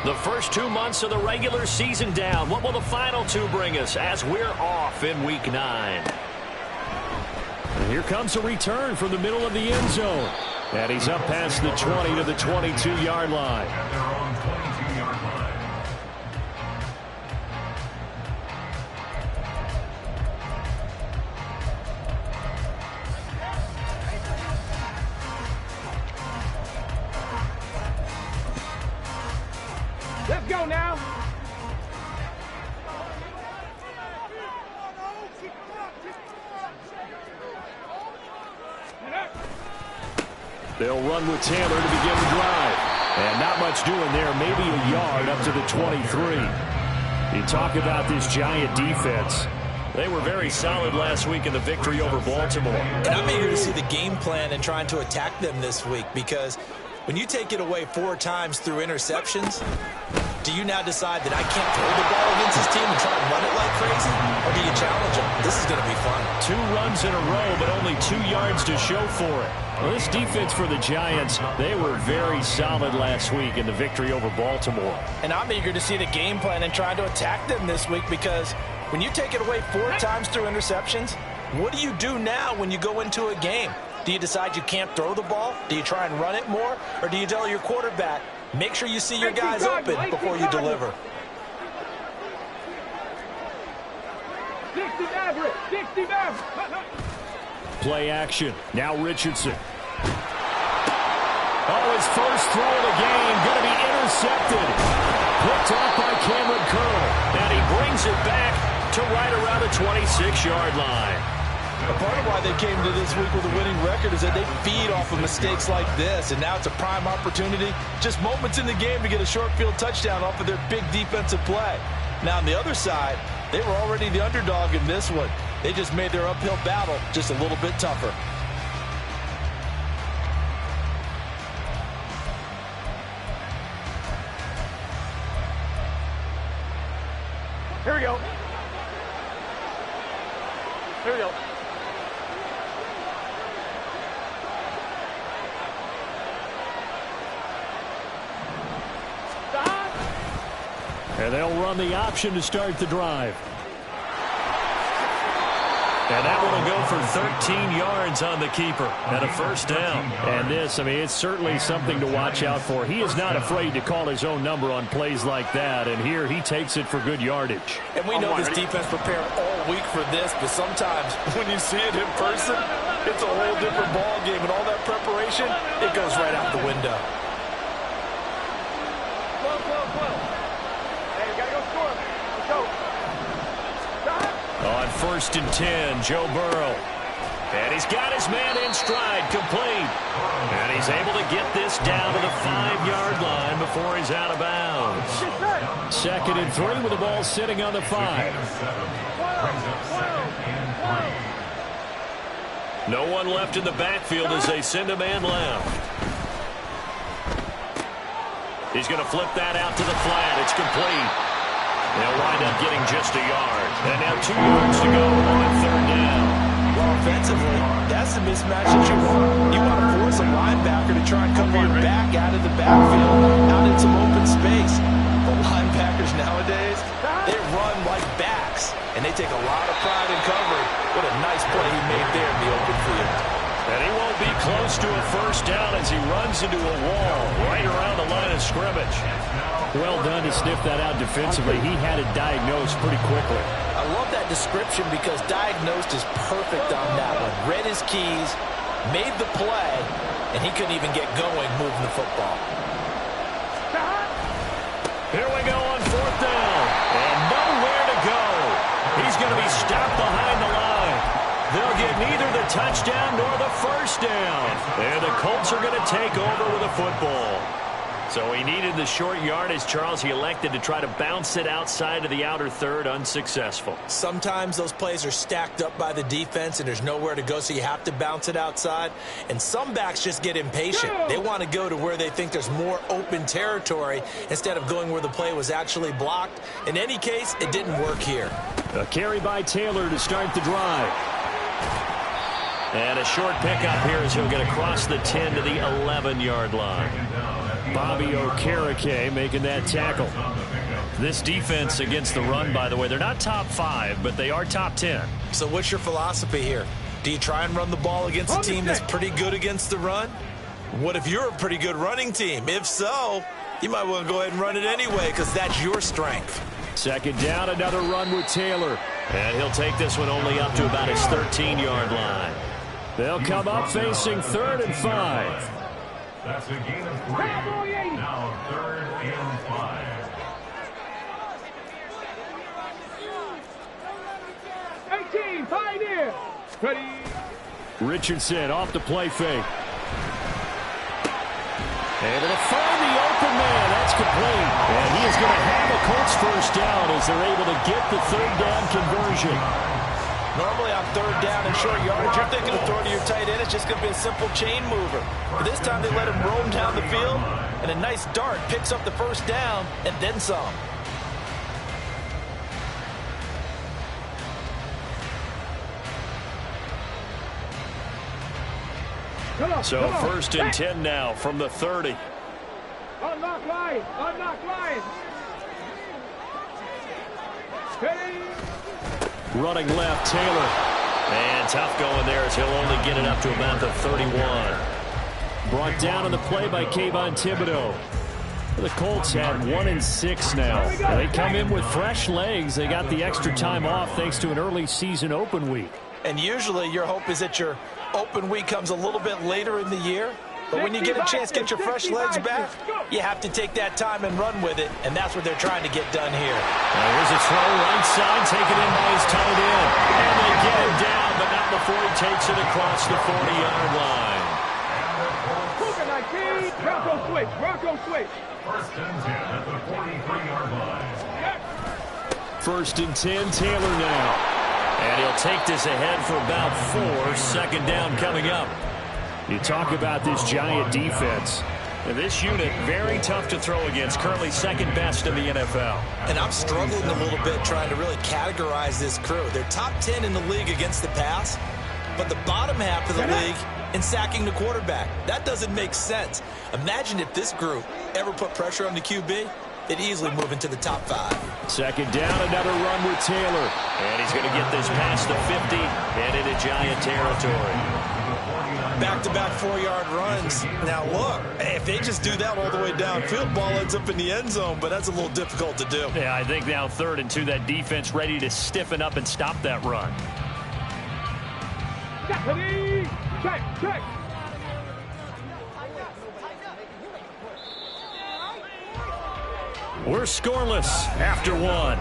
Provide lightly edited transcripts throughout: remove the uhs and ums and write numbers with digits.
The first 2 months of the regular season down. What will the final 2 bring us as we're off in Week 9? And here comes a return from the middle of the end zone. And he's up past the 20 to the 22-yard line. Let's go now. They'll run with Taylor to begin the drive. And not much doing there, maybe a yard up to the 23. You talk about this Giant defense. They were very solid last week in the victory over Baltimore. And I'm eager to see the game plan and trying to attack them this week, because when you take it away 4 times through interceptions, do you now decide that I can't throw the ball against this team and try and run it like crazy? Or do you challenge them? This is going to be fun. 2 runs in a row, but only 2 yards to show for it. Well, this defense for the Giants, they were very solid last week in the victory over Baltimore. And I'm eager to see the game plan and try to attack them this week, because when you take it away 4 times through interceptions, what do you do now when you go into a game? Do you decide you can't throw the ball? Do you try and run it more? Or do you tell your quarterback, make sure you see your guys open before you deliver? 60 average. 60 average. Play action. Now Richardson. Oh, his first throw of the game going to be intercepted. Picked off by Cameron Curl. And he brings it back to right around the 26-yard line. A part of why they came to this week with a winning record is that they feed off of mistakes like this, and now it's a prime opportunity, just moments in the game, to get a short field touchdown off of their big defensive play. Now on the other side, they were already the underdog in this one. They just made their uphill battle just a little bit tougher. Here we go. Here we go. And they'll run the option to start the drive. And that one will go for 13 yards on the keeper and a first down. And this, I mean, it's certainly something to watch out for. He is not afraid to call his own number on plays like that. And here he takes it for good yardage. And we know this defense prepared all week for this, but sometimes when you see it in person, it's a whole different ball game. And all that preparation, it goes right out the window. On 1st and 10, Joe Burrow. And he's got his man in stride, complete. And he's able to get this down to the 5-yard line before he's out of bounds. 2nd and 3 with the ball sitting on the 5. No one left in the backfield as they send a man left. He's going to flip that out to the flat. It's complete. They'll wind up getting just a yard. And now 2 yards to go on 3rd down. Well, offensively, that's the mismatch that you want. You want to force a linebacker to try and cover your back out of the backfield, out in some open space. The linebackers nowadays, they run like backs, and they take a lot of pride in covering. What a nice play he made there in the open field. And he won't be close to a first down as he runs into a wall right around the line of scrimmage. Well done to sniff that out defensively. He had it diagnosed pretty quickly. I love that description because diagnosed is perfect on that one. Read his keys, made the play, and he couldn't even get going moving the football. Here we go on 4th down. And nowhere to go. He's going to be stopped behind the line. They'll get neither the touchdown nor the first down. And the Colts are going to take over with a football. So he needed the short yardage, Charles. He elected to try to bounce it outside of the outer third, unsuccessful. Sometimes those plays are stacked up by the defense and there's nowhere to go, so you have to bounce it outside. And some backs just get impatient. They want to go to where they think there's more open territory instead of going where the play was actually blocked. In any case, it didn't work here. A carry by Taylor to start the drive. And a short pickup here as he'll get across the 10 to the 11-yard line. Bobby Okereke making that tackle. This defense against the run, by the way, they're not top 5, but they are top 10. So what's your philosophy here? Do you try and run the ball against a team that's pretty good against the run? What if you're a pretty good running team? If so, you might want to go ahead and run it anyway because that's your strength. Second down, another run with Taylor. And he'll take this one only up to about his 13-yard line. They'll come up facing 3rd and 5. That's a gain of 3. Now 3rd and 5. Pioneer. Ready. Richardson off the play fake. Able to find the open man. That's complete. And he is going to have a Colts first down as they're able to get the 3rd down conversion. Normally on 3rd down and short yardage, you're thinking of throwing to your tight end. It's just going to be a simple chain mover. But this time they let him roam down the field, and a nice dart picks up the first down and then some. So 1st and 10 now from the 30. Unlock line. Unlock line. Ready. Running left, Taylor. And tough going there as he'll only get it up to about the 31. Brought down on the play by Kayvon Thibodeau. The Colts had 1 and 6 now. They come in with fresh legs. They got the extra time off thanks to an early season open week. And usually your hope is that your open week comes a little bit later in the year. But when you get a chance to get your fresh legs back, you have to take that time and run with it. And that's what they're trying to get done here. Here's a throw right side, taken in by his tight end. And they get him down, but not before he takes it across the 40-yard line. Bronco switch. Bronco switch. 1st and 10 at the 43-yard line. 1st and 10, Taylor now. And he'll take this ahead for about 4. 2nd down coming up. You talk about this Giant defense. This unit, very tough to throw against. Currently 2nd best in the NFL. And I'm struggling a little bit trying to really categorize this crew. They're top 10 in the league against the pass, but the bottom half of the league in sacking the quarterback. That doesn't make sense. Imagine if this group ever put pressure on the QB, they'd easily move into the top 5. 2nd down, another run with Taylor. And he's going to get this past the 50 and into Giant territory. Back-to-back 4-yard runs. Now, look, if they just do that all the way downfield, ball ends up in the end zone, but that's a little difficult to do. Yeah, I think now 3rd and 2, that defense ready to stiffen up and stop that run. Check. We're scoreless after 1.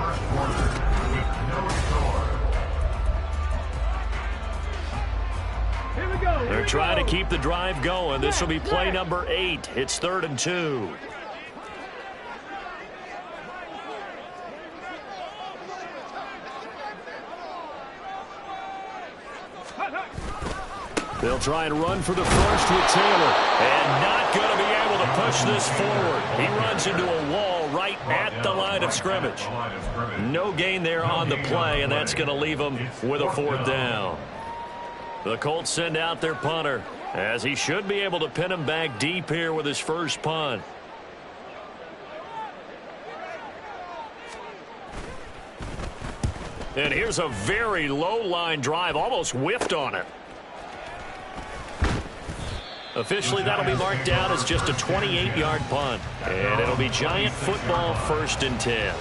They're trying to keep the drive going. This will be play number 8. It's 3rd and 2. They'll try and run for the first with Taylor. And not going to be able to push this forward. He runs into a wall right at the line of scrimmage. No gain there on the play, and that's going to leave him with a 4th down. The Colts send out their punter, as he should be able to pin him back deep here with his first punt. And here's a very low line drive, almost whiffed on it. Officially, that'll be marked down as just a 28-yard punt. And it'll be Giant football 1st and 10.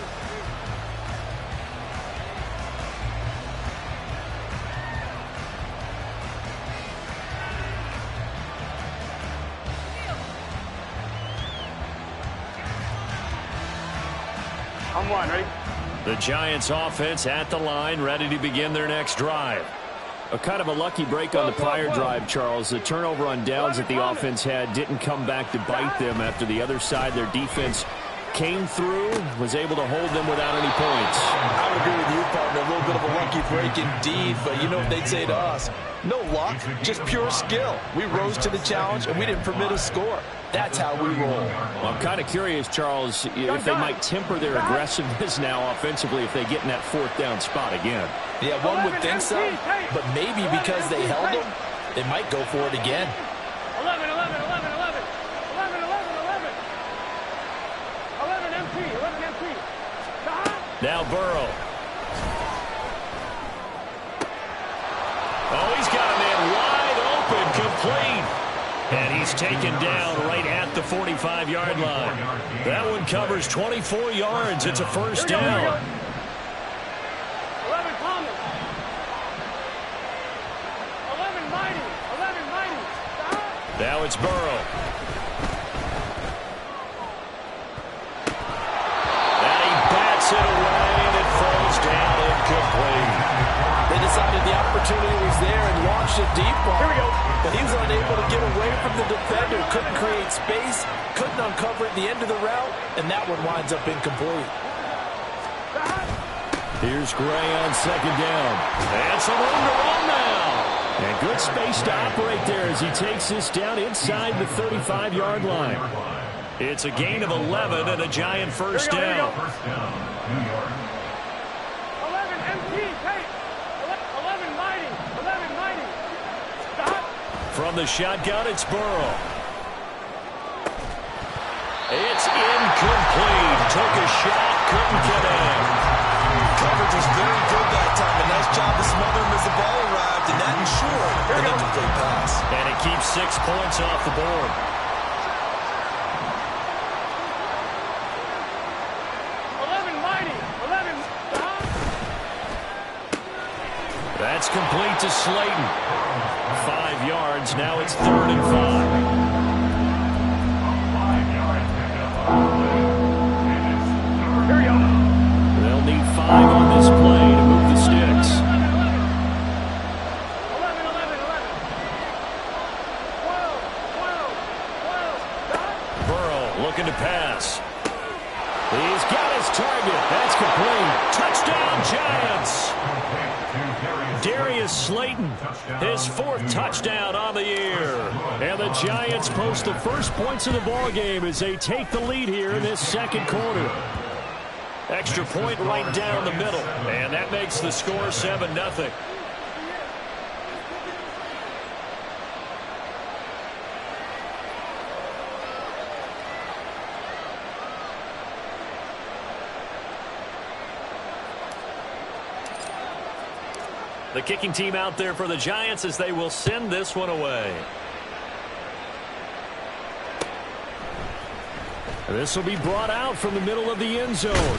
I'm one, ready? The Giants offense at the line, ready to begin their next drive. A kind of a lucky break on the prior drive, Charles. The turnover on downs that the offense had didn't come back to bite them after the other side. Their defense came through, was able to hold them without any points. I would agree with you, partner. A little bit of a lucky break indeed, but you know what they'd say to us? No luck, just pure skill. We rose to the challenge, and we didn't permit a score. That's how we roll. Well, I'm kind of curious, Charles, if they might temper their aggressiveness now offensively if they get in that 4th down spot again. Yeah, one would think so, but maybe because they held them, they might go for it again. 11. Now Burrow. Oh, he's got a man wide open, complete. And he's taken down right at the 45-yard line. That one covers 24 yards. It's a first down. 11 Thomas. 11 Mighty. 11 Mighty. Stop. Now it's Burrow. And he bats it away, and it falls down incomplete. They decided the opportunity was there and launched a deep ball. Here we go. But he was unable to get away from the defender. Couldn't create space. Couldn't uncover at the end of the route. And that one winds up incomplete. Here's Gray on second down. And some room to run now. And good space to operate there as he takes this down inside the 35-yard line. It's a gain of 11 and a giant first down. 11 MT. Hey. 11 Mighty. 11 Mighty. Stop. From the shotgun, it's Burrow. It's incomplete. Took a shot, couldn't get in. Coverage was very good that time. A nice job to smother him as the ball arrived, and that ensured an incomplete pass. And it keeps 6 points off the board. 11 Mighty. 11. Stop. That's complete to Slayton. 5 yards. Now it's 3rd and 5. They'll need 5 on this play to move the sticks. 11, 11, 11. 12. Stop. Burrow looking to pass. He's got his target. That's complete. Touchdown, Giants. Darius Slayton, his 4th touchdown on the year. And the Giants post the first points of the ballgame as they take the lead here in this second quarter. Extra point right down the middle. And that makes the score 7-0. The kicking team out there for the Giants as they will send this one away. This will be brought out from the middle of the end zone.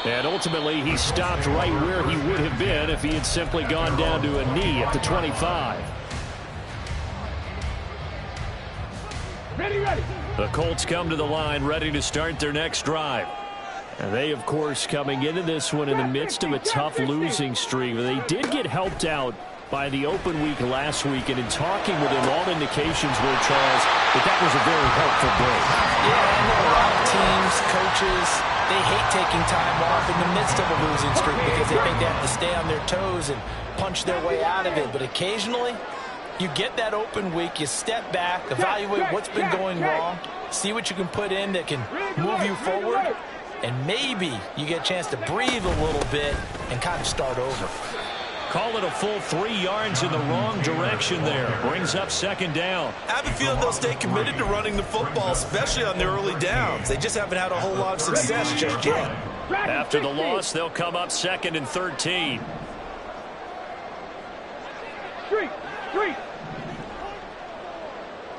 And ultimately, he stopped right where he would have been if he had simply gone down to a knee at the 25. Ready. The Colts come to the line ready to start their next drive. And they, of course, coming into this one in the midst of a tough losing streak. They did get helped out by the open week last week, and in talking with him, all indications were, Charles, that was a very helpful break. Yeah, I know a lot of teams, coaches, they hate taking time off in the midst of a losing streak because they think they have to stay on their toes and punch their way out of it. But occasionally, you get that open week, you step back, evaluate what's been going wrong, see what you can put in that can move you forward, and maybe you get a chance to breathe a little bit and kind of start over. Call it a full 3 yards in the wrong direction there. Brings up second down. I have a feeling they'll stay committed to running the football, especially on their early downs. They just haven't had a whole lot of success just yet. After the loss, they'll come up 2nd and 13. Street.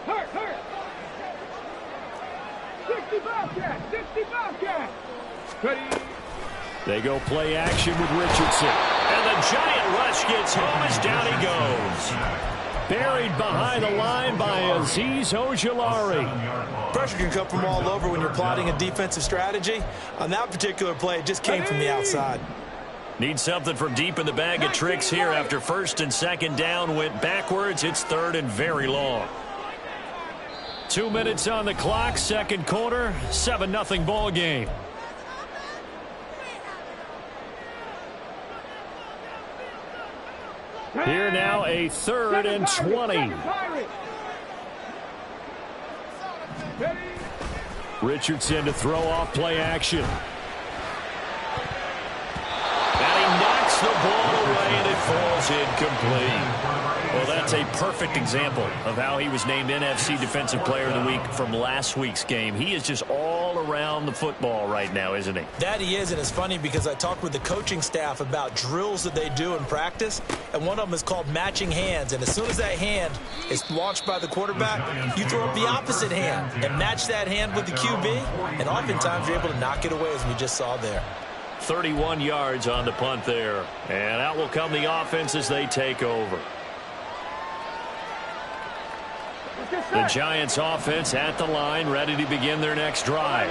Hurt. 60 Bobcat. 60 Bobcat. Ready. They go play action with Richardson. And the giant rush gets home as down he goes. Buried behind the line by Azeez Ojulari. Pressure can come from all over when you're plotting a defensive strategy. On that particular play, it just came from the outside. Need something from deep in the bag of tricks here after 1st and 2nd down went backwards. It's 3rd and very long. 2 minutes on the clock, second quarter, 7-0 ball game. Here now a 3rd and 20. Richardson to throw off play action. And he knocks the ball away and it falls incomplete. Well, that's a perfect example of how he was named NFC Defensive Player of the Week from last week's game. He is just all around the football right now, isn't he? That he is, and it's funny because I talked with the coaching staff about drills that they do in practice, and one of them is called matching hands. And as soon as that hand is launched by the quarterback, you throw up the opposite hand and match that hand with the QB, and oftentimes you're able to knock it away, as we just saw there. 31 yards on the punt there. And out will come the offense as they take over. The Giants offense at the line, ready to begin their next drive.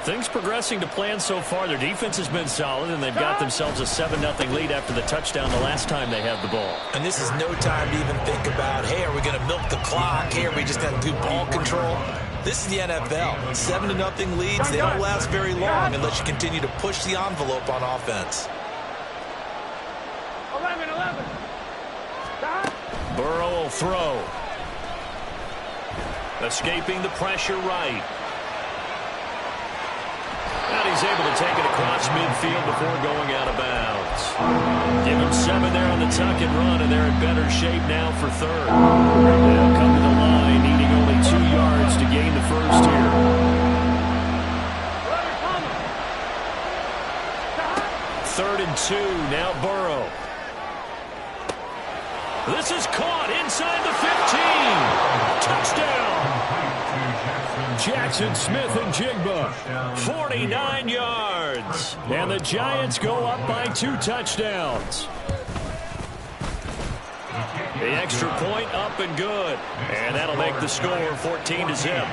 Things progressing to plan so far. Their defense has been solid, and they've got themselves a 7-0 lead after the touchdown the last time they had the ball. And this is no time to even think about, hey, are we going to milk the clock? Hey, are we just going to do ball control? This is the NFL. 7-0 leads, they don't last very long unless you continue to push the envelope on offense. 11. Burrow will throw. Escaping the pressure right. And he's able to take it across midfield before going out of bounds. Give him 7 there on the tuck and run, and they're in better shape now for third. They'll come to the line, needing only 2 yards to gain the first here. 3rd and 2, now Burrow. This is caught inside the 15. Touchdown. Jackson Smith-Njigba, 49 yards. And the Giants go up by 2 touchdowns. The extra point up and good. And that'll make the score 14-0.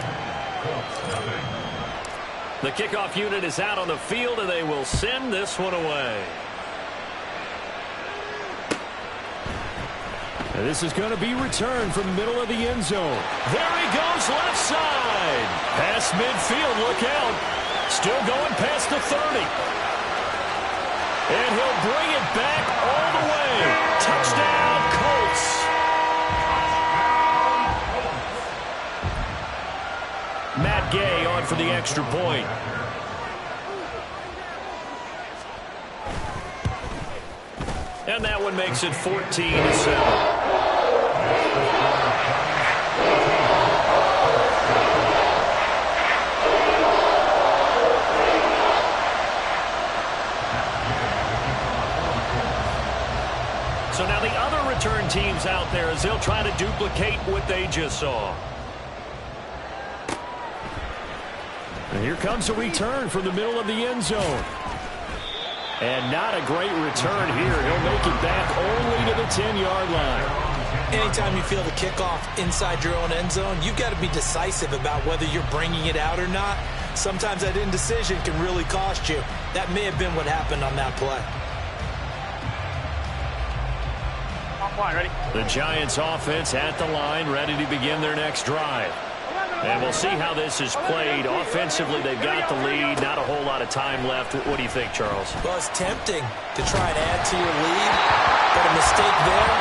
The kickoff unit is out on the field, and they will send this one away. And this is going to be returned from the middle of the end zone. There he goes, left side. Past midfield, look out. Still going past the 30. And he'll bring it back all the way. Touchdown, Colts. Matt Gay on for the extra point. And that one makes it 14-7. So now the other return teams out there as they'll try to duplicate what they just saw. And here comes a return from the middle of the end zone. And not a great return here. He'll make it back only to the 10-yard line. Anytime you feel the kickoff inside your own end zone, you've got to be decisive about whether you're bringing it out or not. Sometimes that indecision can really cost you. That may have been what happened on that play. Ready? The Giants offense at the line, ready to begin their next drive. And we'll see how this is played. Offensively, they've got the lead. Not a whole lot of time left. What do you think, Charles? Well, it's tempting to try and add to your lead, but a mistake there,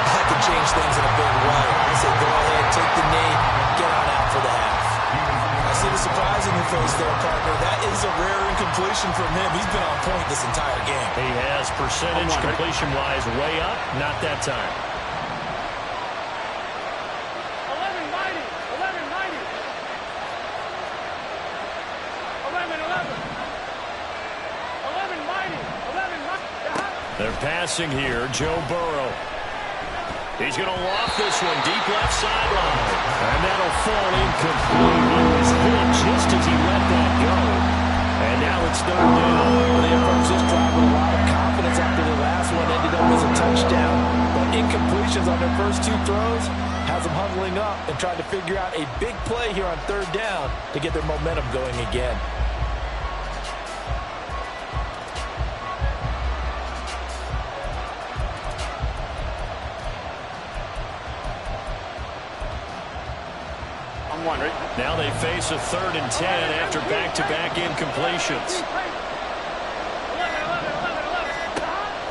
that could change things in a big way. I say go ahead, take the knee, get on out for the half. I see the surprise in your face there, partner. That is a rare incompletion from him. He's been on point this entire game. He has percentage completion-wise way up. Not that time. 11. They're passing here. Joe Burrow. He's going to loft this one deep left sideline. And that'll fall incomplete. He was hit just as he let that go. And now it's 3rd down. They approach this drive with a lot of confidence after the last one ended up as a touchdown. But incompletions on their first 2 throws has them huddling up and trying to figure out a big play here on 3rd down to get their momentum going again. Now they face a 3rd and 10 after back-to-back incompletions.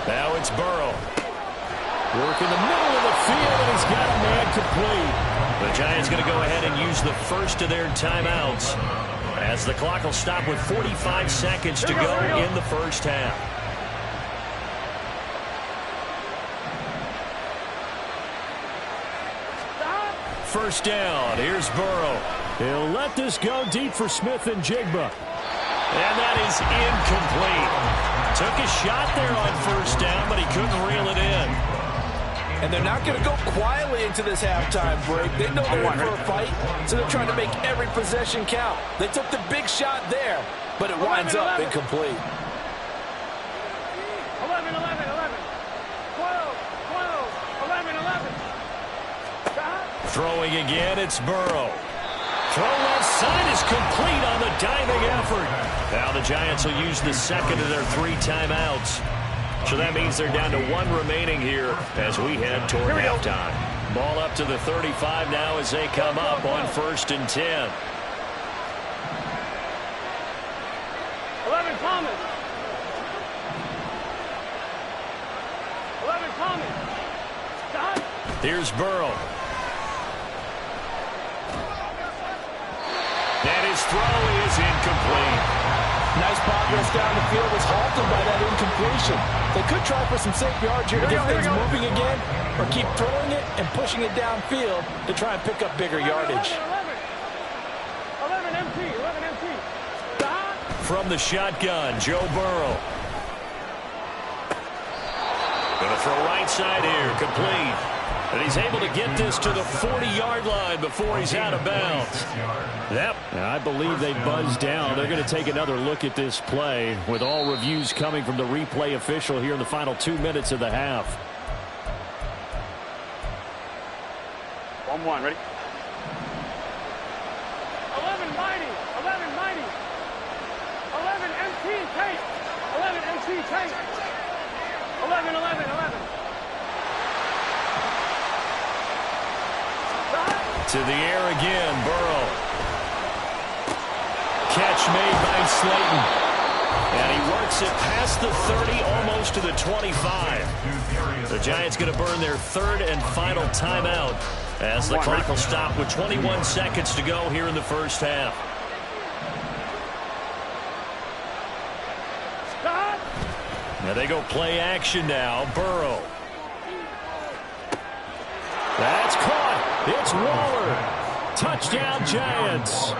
Now it's Burrow. Work in the middle of the field, and he's got a man complete. The Giants going to go ahead and use the first of their timeouts as the clock will stop with 45 seconds to go in the first half. first down. Here's Burrow. He'll let this go deep for Smith and Jigba. And that is incomplete. Took a shot there on first down, but he couldn't reel it in. And they're not going to go quietly into this halftime break. They know they're in for a fight, so they're trying to make every possession count. They took the big shot there, but it winds up incomplete. 11, 11, 11. 12, 12, 11, 11. Throwing again, it's Burrow. Throw left side is complete on the diving effort. Now the Giants will use the second of their 3 timeouts. So that means they're down to 1 remaining here as we head toward halftime. Ball up to the 35 now as they come up on 1st and 10. 11 Thomas. 11 Thomas. Stop. Here's Burrow. And his throw is incomplete. Nice progress down the field was halted by that incompletion. They could try for some safe yards here to get things moving again, or keep throwing it and pushing it downfield to try and pick up bigger yardage. 11 MT, 11 MT. Stop. From the shotgun, Joe Burrow. Going to throw right side here, complete. And he's able to get this to the 40-yard line before he's out of bounds. Yep, and I believe they buzzed down. They're going to take another look at this play with all reviews coming from the replay official here in the final 2 minutes of the half. 1-1, ready? 11 mighty, 11 mighty. 11 MT tape. 11 MT tape. 11, 11, 11. To the air again, Burrow. Catch made by Slayton. And he works it past the 30, almost to the 25. The Giants going to burn their 3rd and final timeout as the clock will stop with 21 seconds to go here in the first half. Stop. Now they go play action now. Burrow. That's caught. It's Waller. Touchdown, Giants.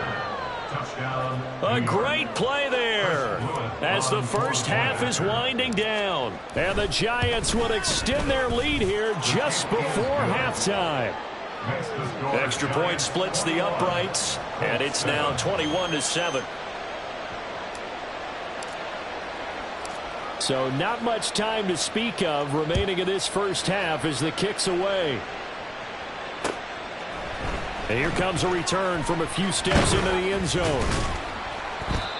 A great play there as the first half is winding down. And the Giants will extend their lead here just before halftime. Extra point splits the uprights, and it's now 21-7. So not much time to speak of remaining in this first half as the kick's away. And here comes a return from a few steps into the end zone.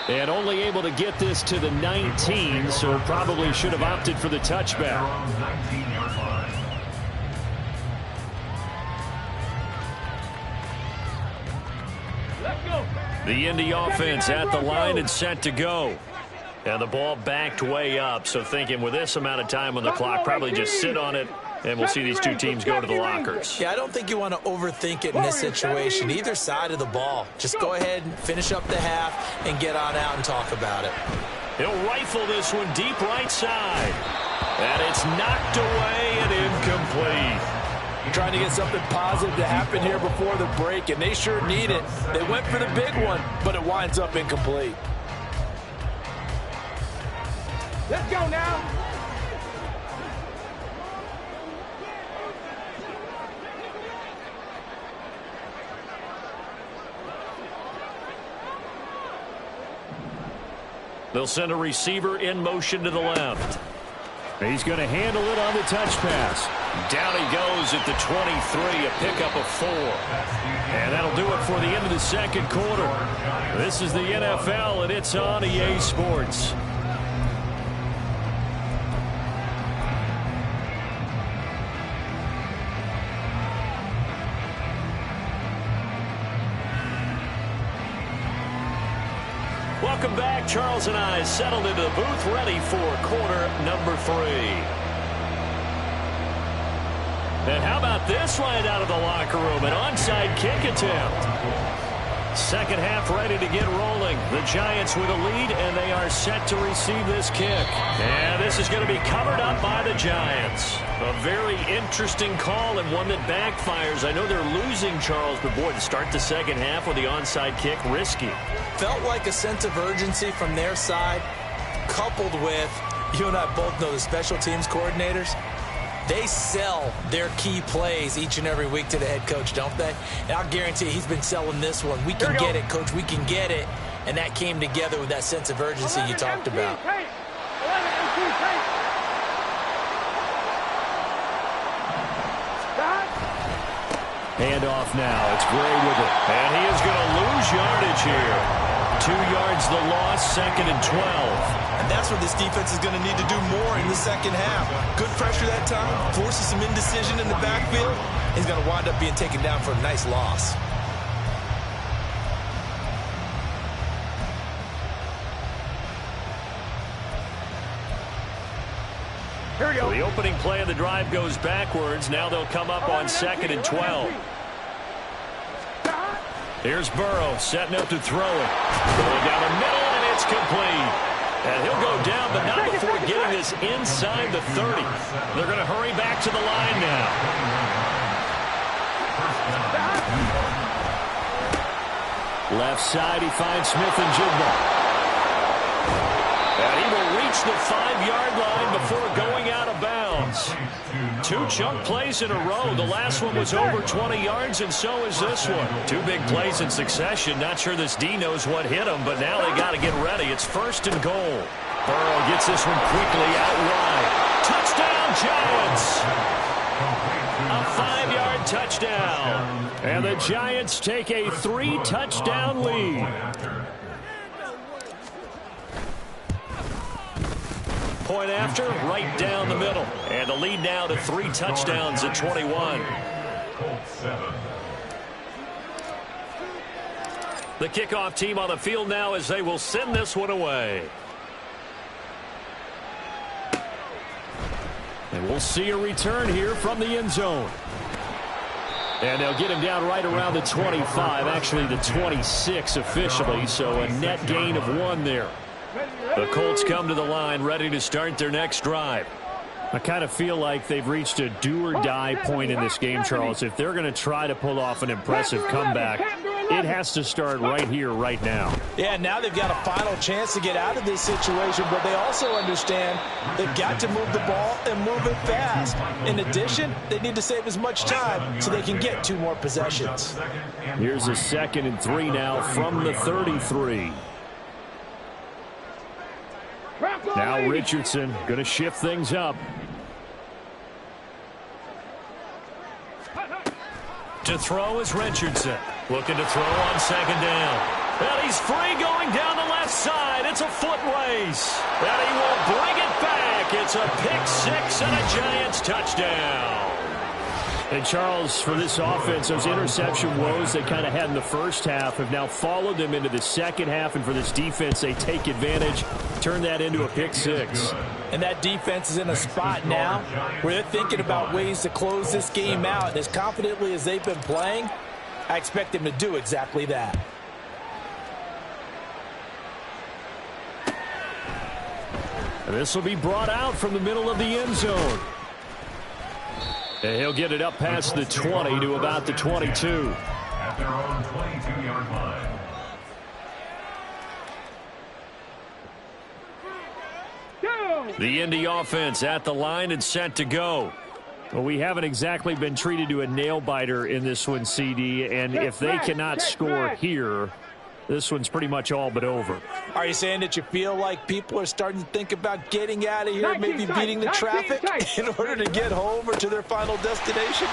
And only able to get this to the 19, so probably should have opted for the touchback. Let's go. The Indy offense at the line and set to go. And the ball backed way up, so thinking with this amount of time on the clock, probably just sit on it, and we'll see these two teams go to the lockers. Yeah, I don't think you want to overthink it in this situation. Either side of the ball. Just go ahead and finish up the half and get on out and talk about it. He'll rifle this one deep right side. And it's knocked away and incomplete. Trying to get something positive to happen here before the break, and they sure need it. They went for the big one, but it winds up incomplete. Let's go now. They'll send a receiver in motion to the left. He's going to handle it on the touch pass. Down he goes at the 23, a pickup of 4. And that'll do it for the end of the second quarter. This is the NFL, and it's on EA Sports. Welcome back. Charles and I settled into the booth, ready for quarter number 3. And how about this right out of the locker room? An onside kick attempt. Second half ready to get rolling. The Giants with a lead, and they are set to receive this kick. And this is going to be covered up by the Giants. A very interesting call and one that backfires. I know they're losing, Charles, but boy, to start the second half with the onside kick, risky. Felt like a sense of urgency from their side, coupled with, you and I both know the special teams coordinators, they sell their key plays each and every week to the head coach, don't they? And I'll guarantee you he's been selling this one. We can get it, coach. We can get it. And that came together with that sense of urgency you talked about. Handoff now. It's Gray with it. And he is going to lose yardage here. 2 yards the loss, 2nd and 12. And that's what this defense is going to need to do more in the second half. Good pressure that time, forces some indecision in the backfield. He's going to wind up being taken down for a nice loss. Here we go. So the opening play of the drive goes backwards. Now they'll come up on 2nd and 12. Here's Burrow setting up to throw it. Going down the middle, and it's complete. And he'll go down, but not before getting this inside the 30. They're going to hurry back to the line now. Left side, he finds Smith and Jigba. And he will reach the 5-yard line before going out of bounds. 2 chunk plays in a row. The last one was over 20 yards, and so is this one. 2 big plays in succession. Not sure this D knows what hit him, but now they got to get ready. It's 1st and goal. Burrow gets this one quickly out wide. Touchdown, Giants! A 5-yard touchdown. And the Giants take a 3-touchdown lead. Point after, right down the middle. And the lead now to 3 touchdowns at 21. The kickoff team on the field now as they will send this one away. And we'll see a return here from the end zone. And they'll get him down right around the 25, actually the 26 officially, so a net gain of 1 there. The Colts come to the line ready to start their next drive. I kind of feel like they've reached a do-or-die point in this game, Charles. If they're going to try to pull off an impressive comeback, it has to start right here, right now. Yeah, now they've got a final chance to get out of this situation, but they also understand they've got to move the ball and move it fast. In addition, they need to save as much time so they can get 2 more possessions. Here's a 2nd and 3 now from the 33. Now Richardson going to shift things up. To throw is Richardson. Looking to throw on 2nd down. And he's free going down the left side. It's a foot race. And he will bring it back. It's a pick 6 and a Giants touchdown. And Charles, for this offense, those interception woes they kind of had in the first half have now followed them into the second half. And for this defense, they take advantage, turn that into a pick 6. And that defense is in a spot now where they're thinking about ways to close this game out. And as confidently as they've been playing, I expect them to do exactly that. And this will be brought out from the middle of the end zone. And he'll get it up past the 20 to about the 22. At their own 22-yard line. The Indy offense at the line and set to go. Well, we haven't exactly been treated to a nail-biter in this one, CD, and if they cannot score here, this one's pretty much all but over. Are you saying that you feel like people are starting to think about getting out of here, maybe beating the traffic in order to get home or to their final destination?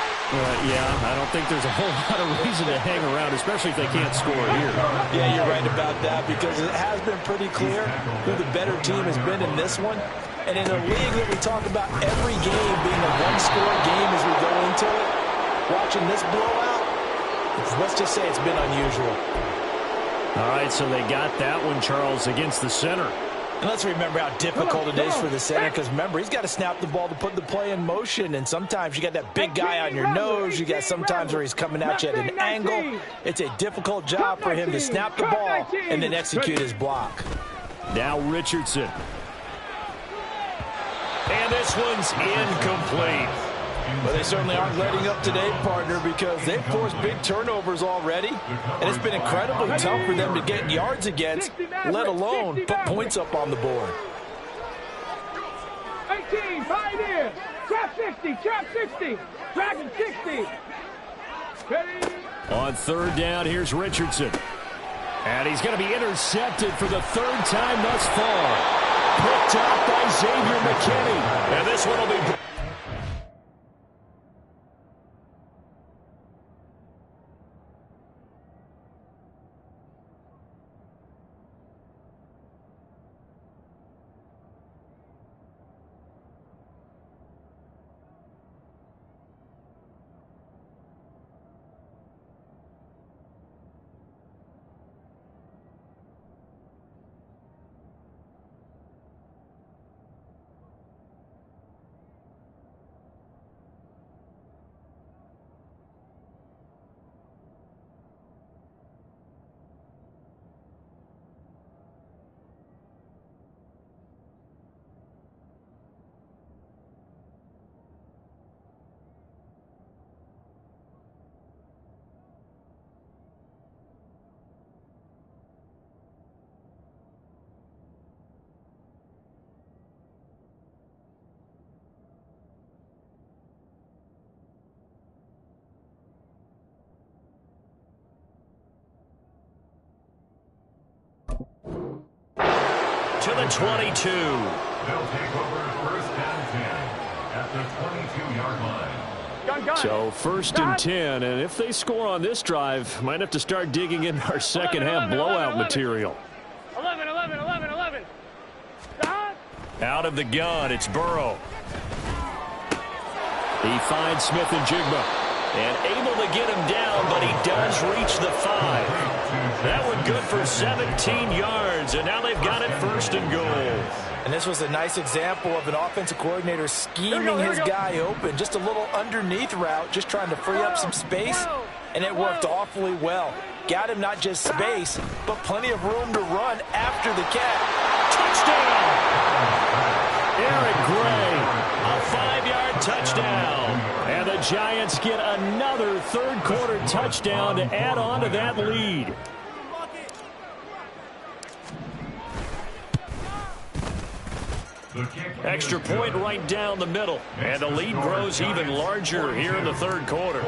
Yeah, I don't think there's a whole lot of reason to hang around, especially if they can't score here. Yeah, you're right about that, because it has been pretty clear who the better team has been in this one. And in a league that we talk about every game being a one-score game as we go into it, watching this blowout, let's just say it's been unusual. All right, so they got that one, Charles, against the center. And let's remember how difficult it is for the center, because remember, he's got to snap the ball to put the play in motion, and sometimes you got that big guy on your nose. You got sometimes where he's coming at you at an angle. It's a difficult job for him to snap the ball and then execute his block. Now Richardson. And this one's incomplete. Well, they certainly aren't letting up today, partner, because they've forced big turnovers already, and it's been incredibly tough for them to get yards against, let alone put points up on the board. 18, pioneer, trap 60, trap 60, dragon 60. Ready? On third down, here's Richardson. And he's going to be intercepted for the third time thus far. Picked up by Xavier McKinney. And this one will be... To the 22. They'll take over first and 10 at the 22-yard line. So first and 10, and if they score on this drive, might have to start digging in our second half blowout material. 11, 11, 11, 11. Out of the gun, it's Burrow. He finds Smith and Jigba. And able to get him down, but he does reach the 5. That one good for 17 yards, and now they've got it first and goal. And this was a nice example of an offensive coordinator scheming his guy open. Just a little underneath route, just trying to free up some space, and it worked awfully well. Got him not just space, but plenty of room to run after the catch. Touchdown! Eric Gray, a 5-yard touchdown. And the Giants get another third-quarter touchdown to add on to that lead. Extra point right down the middle. And the lead grows even larger here in the third quarter.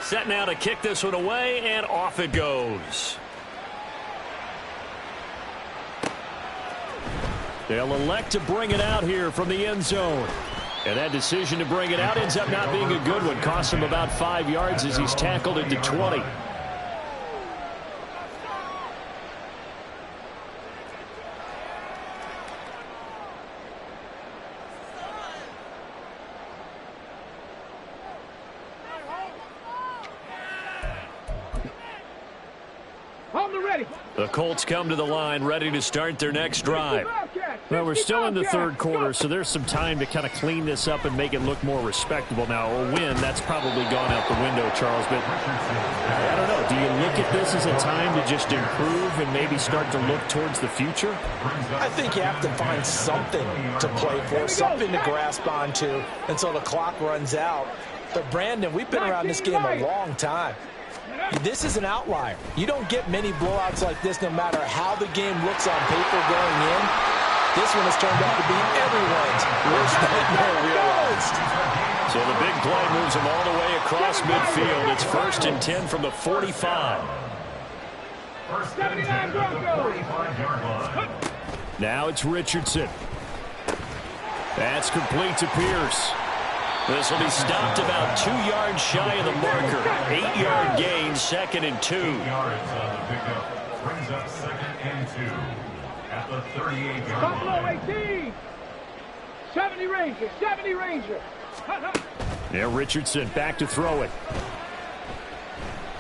Set now to kick this one away, and off it goes. They'll elect to bring it out here from the end zone. And that decision to bring it out ends up not being a good one. Cost him about 5 yards as he's tackled into 20. The Colts come to the line ready to start their next drive. Well, we're still in the third quarter, so there's some time to kind of clean this up and make it look more respectable now. A win, that's probably gone out the window, Charles. But I don't know. Do you look at this as a time to just improve and maybe start to look towards the future? I think you have to find something to play for, something to grasp onto until the clock runs out. But, Brandon, we've been around this game a long time. This is an outlier. You don't get many blowouts like this no matter how the game looks on paper going in. This one has turned out to be everyone's worst nightmare realized. So the big play moves them all the way across midfield. It's first and 10 from the 45. First and 10 from the 45-yard line. Now it's Richardson. That's complete to Pierce. This will be stopped about 2 yards shy of the marker. 8-yard gain, second and 2. 8 yards on the pickup brings up second and 2 at the 38-yard line. Buffalo 18. 70 Ranger, 70 Ranger. Now Richardson back to throw it.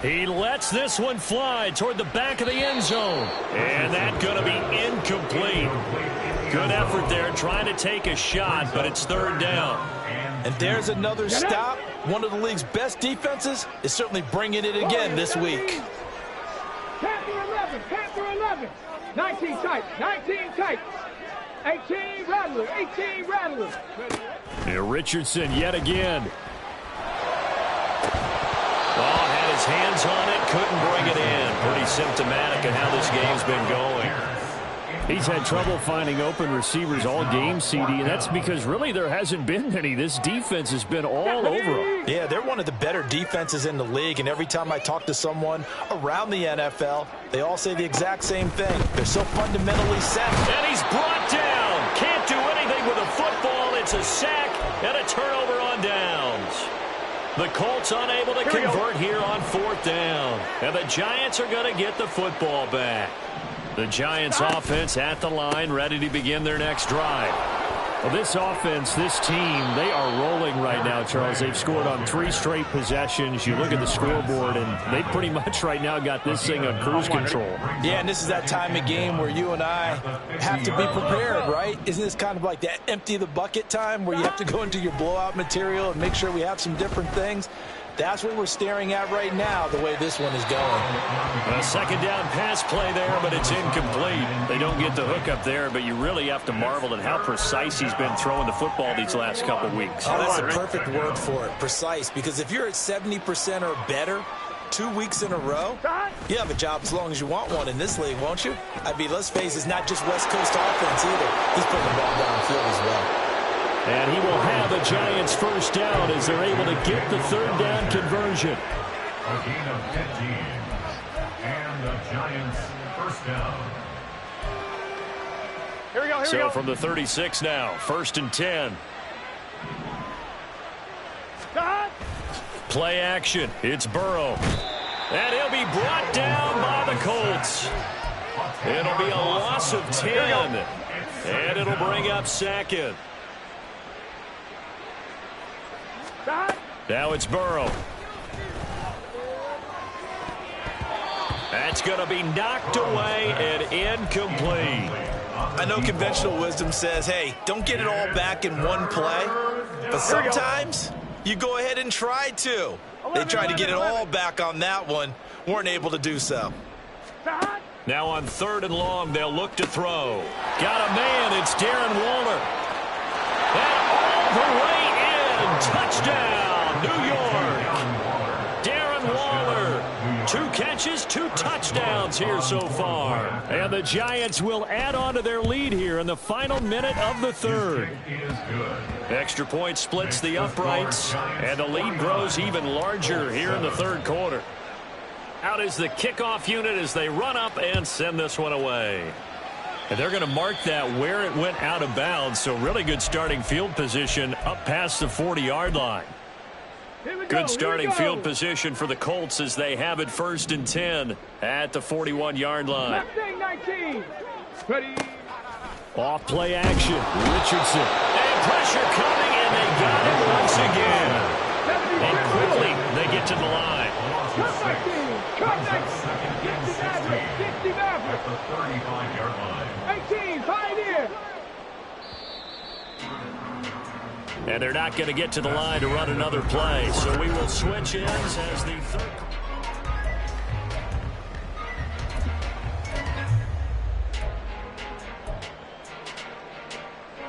He lets this one fly toward the back of the end zone. And that's going to be incomplete. Good effort there trying to take a shot, but it's third down. And there's another stop. One of the league's best defenses is certainly bringing it again this week. Panther 11, Panther 11. 19 tight, 19 tight. 18 Rattler, 18 Rattler. Here Richardson yet again. Oh, had his hands on it, couldn't bring it in. Pretty symptomatic of how this game's been going. He's had trouble finding open receivers all game, CD, and that's because really there hasn't been any. This defense has been all over him. Yeah, they're one of the better defenses in the league, and every time I talk to someone around the NFL, they all say the exact same thing. They're so fundamentally sound. And he's brought down. Can't do anything with a football. It's a sack and a turnover on downs. The Colts unable to convert here on fourth down. And the Giants are going to get the football back. The Giants offense at the line, ready to begin their next drive. Well, this offense, this team, they are rolling right now, Charles. They've scored on 3 straight possessions. You look at the scoreboard, and they pretty much right now got this thing on cruise control. Yeah, and this is that time of game where you and I have to be prepared, right? Isn't this kind of like that empty the bucket time where you have to go into your blowout material and make sure we have some different things? That's what we're staring at right now, the way this one is going. A second down pass play there, but it's incomplete. They don't get the hook up there, but you really have to marvel at how precise he's been throwing the football these last couple weeks. Oh, that's a perfect word for it, precise, because if you're at 70% or better 2 weeks in a row, you have a job as long as you want one in this league, won't you? I mean, let's face it, it's not just West Coast offense either. He's putting the ball downfield as well. And he will have a Giants first down as they're able to get the third down conversion. A gain of 15. And the Giants first down. Here we go, So from the 36 now, 1st and 10. Play action. It's Burrow. And he'll be brought down by the Colts. It'll be a loss of 10. And it'll bring up second. Now it's Burrow. That's going to be knocked away and incomplete. I know conventional wisdom says, hey, don't get it all back in one play. But sometimes you go ahead and try to. They tried to get it all back on that one. Weren't able to do so. Now on 3rd and long, they'll look to throw. Got a man. It's Darren Waller. And all the way in. Touchdown, New York. Darren Waller. 2 catches, 2 touchdowns here so far. And the Giants will add on to their lead here in the final minute of the 3rd. Extra point splits the uprights, and the lead grows even larger here in the 3rd quarter. Out is the kickoff unit as they run up and send this one away. And they're going to mark that where it went out of bounds, so really good starting field position up past the 40-yard line. Good starting field position for the Colts as they have it 1st and 10 at the 41-yard line. Off play action. Richardson. And pressure coming, and they got it once again. And quickly they get to the line. At the 35-yard line. 18, pioneer. And they're not going to get to the line to run another play. So we will switch ends as the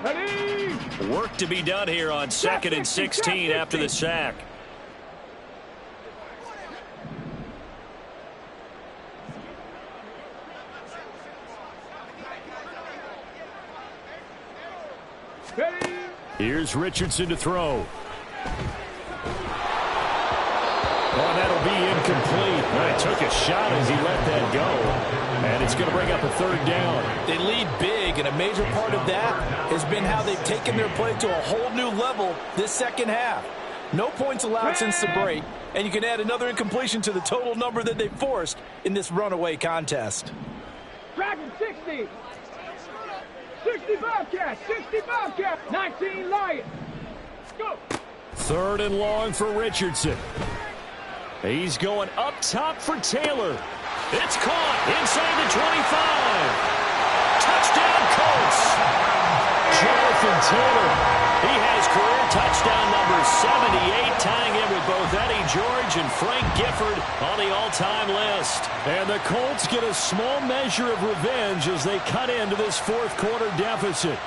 3rd. Work to be done here on 2nd and 16 after the sack. Here's Richardson to throw. Oh, that'll be incomplete. He took a shot as he let that go. And it's going to bring up a 3rd down. They lead big, and a major part of that has been how they've taken their play to a whole new level this second half. No points allowed since the break, and you can add another incompletion to the total number that they forced in this runaway contest. Dragon 60. 60 Bobcats, 60 Bobcats, 19 Lions. Go. 3rd and long for Richardson. He's going up top for Taylor. It's caught inside the 25. Touchdown, Colts. Jonathan Taylor. He has career touchdown number 78, tying in with both Eddie George and Frank Gifford on the all-time list. And the Colts get a small measure of revenge as they cut into this fourth quarter deficit.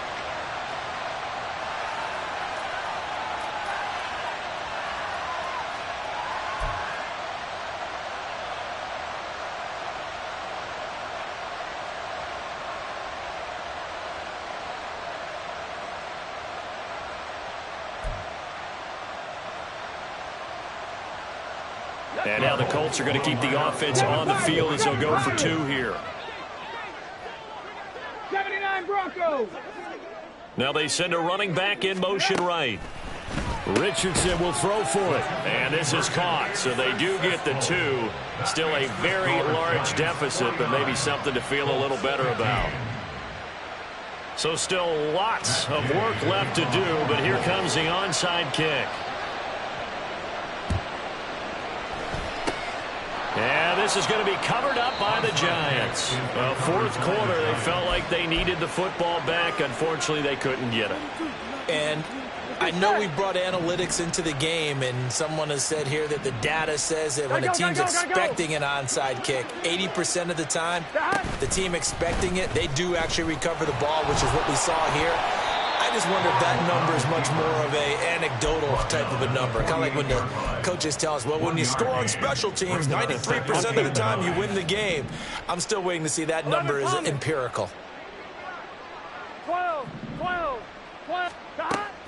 And now the Colts are going to keep the offense on the field as they'll go for two here. 79 Broncos. Now they send a running back in motion right. Richardson will throw for it. And this is caught, so they do get the two. Still a very large deficit, but maybe something to feel a little better about. So still lots of work left to do, but here comes the onside kick. And this is going to be covered up by the Giants. Well, fourth quarter, they felt like they needed the football back. Unfortunately, they couldn't get it. And I know we brought analytics into the game, and someone has said here that the data says that when a team's expecting an onside kick, 80% of the time, the team expecting it, they do actually recover the ball, which is what we saw here. I just wonder if that number is much more of a anecdotal type of a number. Kind of like when the coaches tell us, well, when you score on special teams, 93% of the time you win the game. I'm still waiting to see that number is empirical. 12.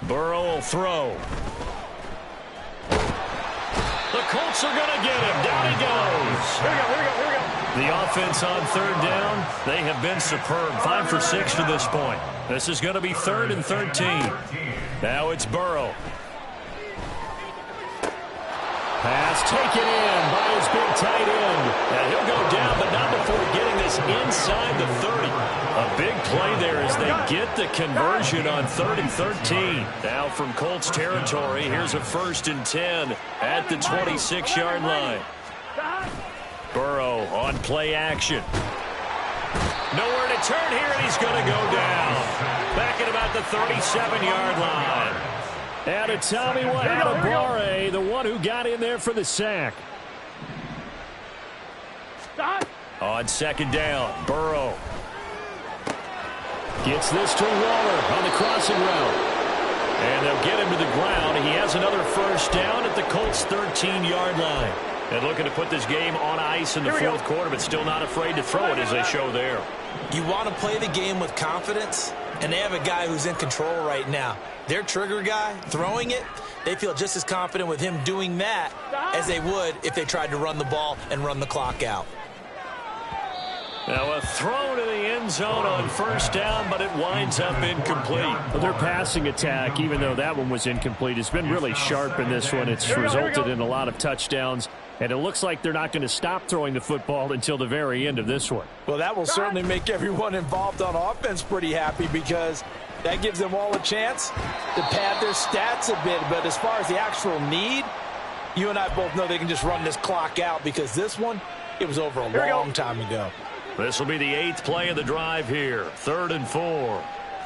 Burrow will throw. The Colts are going to get him. Down he goes. Here we go. The offense on third down, they have been superb. 5 for 6 to this point. This is going to be 3rd and 13. Now it's Burrow. Pass taken in by his big tight end. And he'll go down, but not before getting this inside the 30. A big play there as they get the conversion on 3rd and 13. Now from Colts territory, here's a 1st and 10 at the 26-yard line. Burrow on play action. Nowhere to turn here, and he's going to go down. Back at about the 37-yard line. And it's Tommy Adebawore, the one who got in there for the sack. On 2nd down, Burrow gets this to Waller on the crossing route. And they'll get him to the ground. He has another 1st down at the Colts' 13-yard line. And looking to put this game on ice in the fourth quarter, but still not afraid to throw it as they show there. You want to play the game with confidence, and they have a guy who's in control right now. Their trigger guy, throwing it, they feel just as confident with him doing that as they would if they tried to run the ball and run the clock out. Now a throw to the end zone on 1st down, but it winds up incomplete. Well, their passing attack, even though that one was incomplete, has been really sharp in this one. It's resulted in a lot of touchdowns, and it looks like they're not going to stop throwing the football until the very end of this one. Well, that will certainly make everyone involved on offense pretty happy because that gives them all a chance to pad their stats a bit. But as far as the actual need, you and I both know they can just run this clock out because this one, it was over a long time ago. This will be the 8th play of the drive here. 3rd and 4.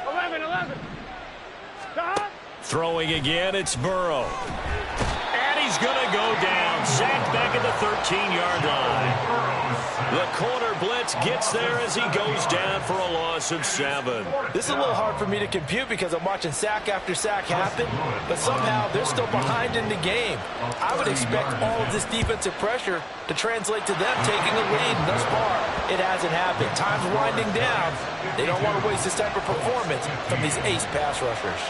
11. Throwing again, it's Burrow. And he's going to go down. Sacked back at the 13-yard line. The corner blitz gets there as he goes down for a loss of 7. This is a little hard for me to compute because I'm watching sack after sack happen, but somehow they're still behind in the game. I would expect all of this defensive pressure to translate to them taking a lead. Thus far, it hasn't happened. Time's winding down. They don't want to waste this type of performance from these ace pass rushers.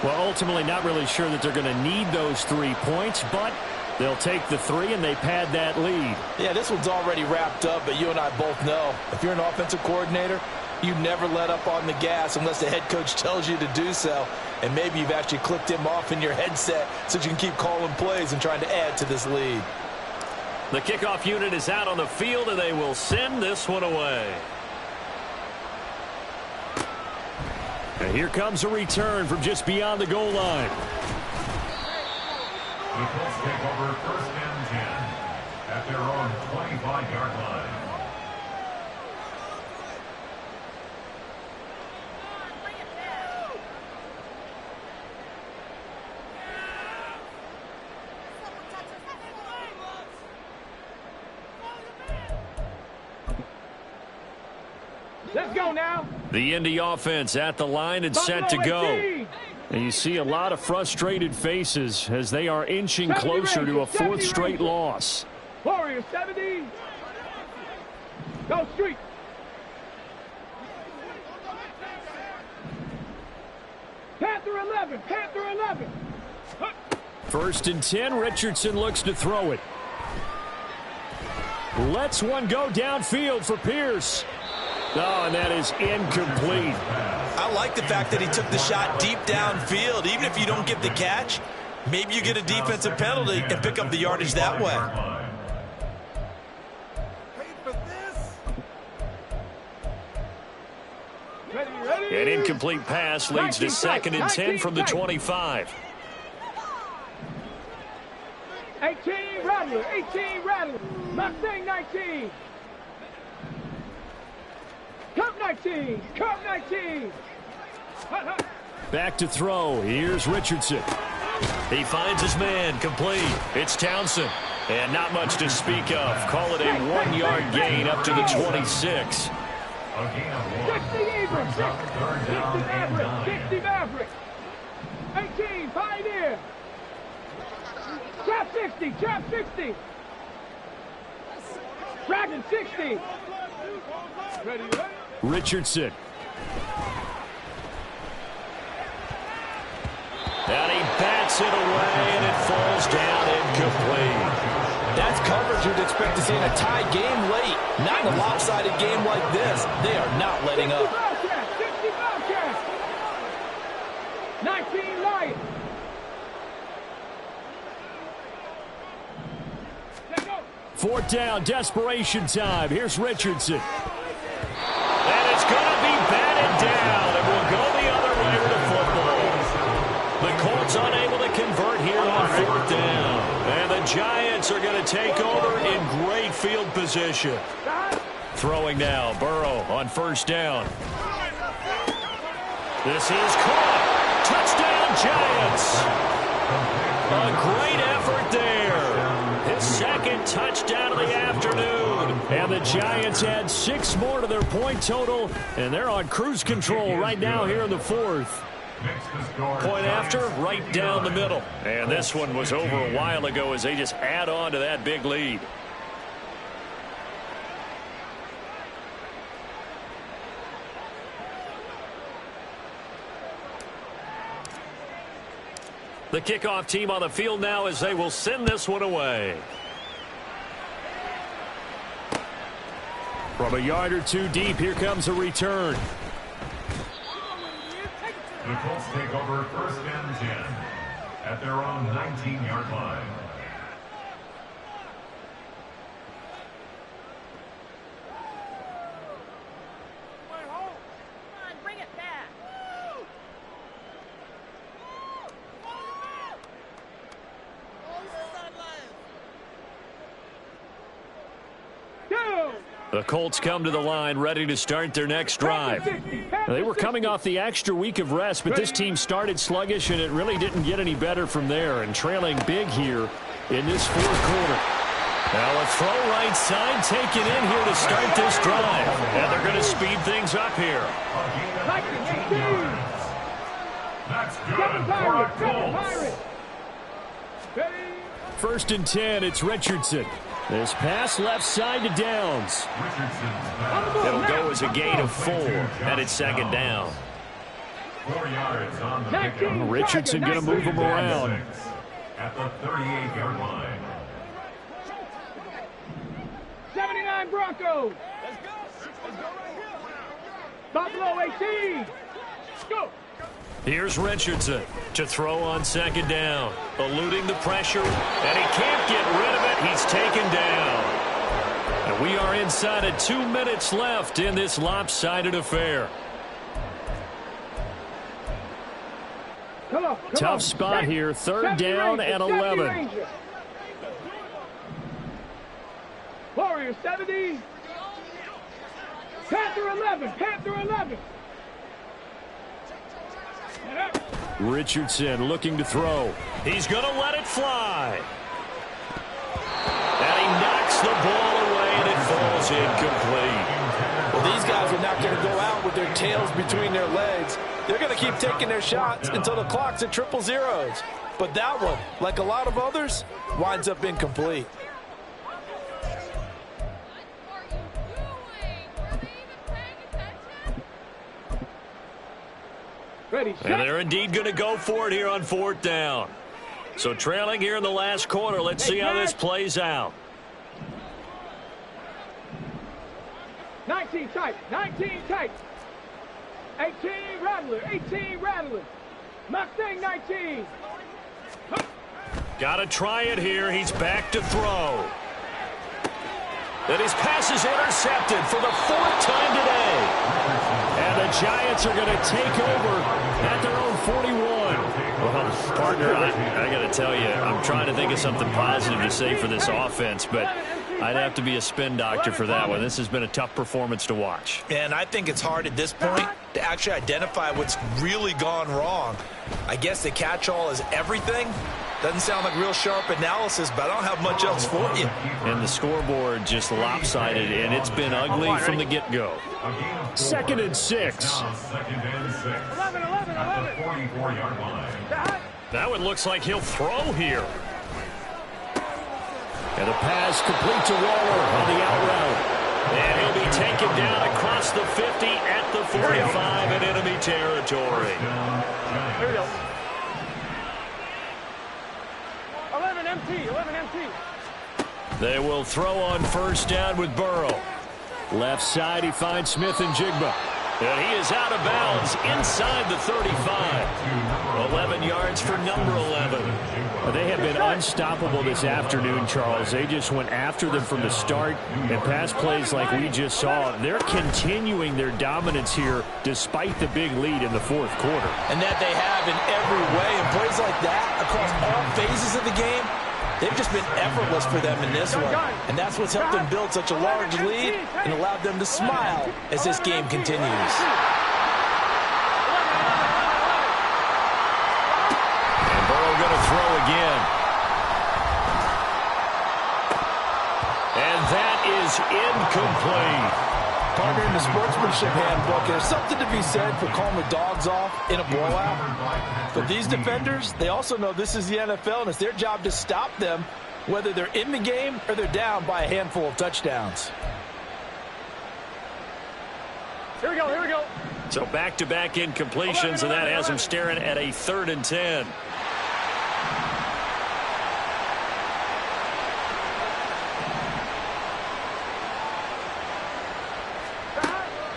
Well, ultimately, not really sure that they're going to need those 3 points, but they'll take the 3 and they pad that lead. Yeah, this one's already wrapped up, but you and I both know if you're an offensive coordinator, you never let up on the gas unless the head coach tells you to do so. And maybe you've actually clicked him off in your headset so you can keep calling plays and trying to add to this lead. The kickoff unit is out on the field, and they will send this one away. And here comes a return from just beyond the goal line. The Colts take over 1st and 10. their own 25-yard line. Let's go now. The Indy offense at the line and set to go. And you see a lot of frustrated faces as they are inching closer to a fourth straight loss. Warriors 70. Go street. Panther 11. Panther 11. First and 10. Richardson looks to throw it. Lets one go downfield for Pierce. Oh, and that is incomplete. I like the fact that he took the shot deep downfield. Even if you don't get the catch, maybe you get a defensive penalty and pick up the yardage that way. An incomplete pass leads to second and 10 from the 25. 18 Rattler. 18 Rattler. Mustang 19. Cup 19. Cup 19. Back to throw. Here's Richardson. He finds his man. Complete. It's Townsend. And not much to speak of. Call it a 1-yard gain up to the 26. A gain of 1. 60 Eagles. 60 Maverick. 60 Maverick. 18 Pioneer. Trap 60. Trap 60. Dragon 60. Ready, ready. Richardson. And he bats it away, and it falls down incomplete. That's coverage you'd expect to see in a tie game late. Not in a lopsided game like this. They are not letting up. 60 Bobcats. 19 Lions. Let's go. Fourth down, desperation time. Here's Richardson. And it's going to be batted down, and we'll go the other way with the football. The Colts unable to convert here on fourth down. And the Giants are going to take over in great field position. Throwing now, Burrow on first down. This is caught. Touchdown, Giants. A great effort there. His second touchdown of the afternoon. And the Giants add 6 more to their point total. And they're on cruise control right now here in the fourth. Point after, right down the middle. And this one was over a while ago as they just add on to that big lead. The kickoff team on the field now as they will send this one away. From a yard or two deep, here comes a return. The Colts take over first and 10 at their own 19-yard line. The Colts come to the line ready to start their next drive. They were coming off the extra week of rest, but this team started sluggish, and it really didn't get any better from there, and trailing big here in this fourth quarter. Now a throw right side taken in here to start this drive, and they're going to speed things up here. That's good for a Colts. First and 10, it's Richardson. This pass left side to Downs. It'll go as a gain of 4, and it's second down. 4 yards on the pickup. Richardson going to move him around. At the 38-yard line. 79 Broncos. Let's go. Buffalo 18. Go. Here's Richardson to throw on second down. Eluding the pressure, and he can't get rid of it. He's taken down. And we are inside of 2 minutes left in this lopsided affair. Come on. Tough spot here. Third down and 11. Warrior 70. Panther 11. Panther 11. Richardson looking to throw. He's going to let it fly. And he knocks the ball away, and it falls incomplete. Well, these guys are not going to go out with their tails between their legs. They're going to keep taking their shots until the clock's at triple zeros. But that one, like a lot of others, winds up incomplete. Ready, And they're indeed going to go for it here on 4th down. So trailing here in the last quarter. Let's see how this plays out. 19 tight. 19 tight. 18 Rattler. 18 Rattler. Mustang 19. Got to try it here. He's back to throw. And his pass is intercepted for the 4th time today. And the Giants are going to take over at their own 41. Well, partner, I got to tell you, I'm trying to think of something positive to say for this offense, but I'd have to be a spin doctor for that one. This has been a tough performance to watch. And I think it's hard at this point to actually identify what's really gone wrong. I guess the catch-all is everything. Doesn't sound like real sharp analysis, but I don't have much else for you. And the scoreboard just lopsided, and it's been ugly from the get-go. 2nd and 6. Second and 6. 11, 11, At 11. the 44-yard line. That one looks like he'll throw here. And the pass complete to Waller on the out route. And he'll be taken down across the 50 at the 45 in enemy territory. Here we go. 11 MT. 11 MT. They will throw on 1st down with Burrow. Left side, he finds Smith and Jigba. And he is out of bounds inside the 35. 11 yards for number 11. They have been unstoppable this afternoon, Charles. They just went after them from the start, and pass plays like we just saw. They're continuing their dominance here despite the big lead in the 4th quarter. And that they have in every way. And plays like that across all phases of the game, they've just been effortless for them in this one. And that's what's helped them build such a large lead and allowed them to smile as this game continues. And Burrow going to throw again. And that is incomplete. Partner, in the sportsmanship handbook, there's something to be said for calling the dogs off in a blowout. But these defenders, they also know this is the NFL, and it's their job to stop them, whether they're in the game or they're down by a handful of touchdowns. Here we go. Here we go. So back-to-back incompletions, and that has him staring at a 3rd and 10.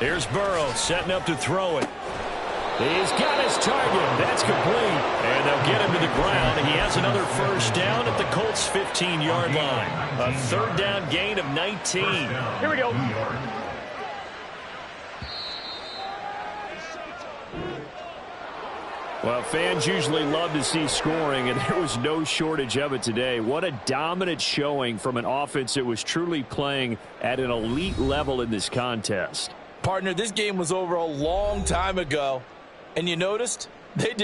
Here's Burrow setting up to throw it. He's got his target. That's complete. And they'll get him to the ground. He has another 1st down at the Colts' 15-yard line. A 3rd down gain of 19. Here we go. Well, fans usually love to see scoring, and there was no shortage of it today. What a dominant showing from an offense that was truly playing at an elite level in this contest. Partner, this game was over a long time ago, and you noticed they did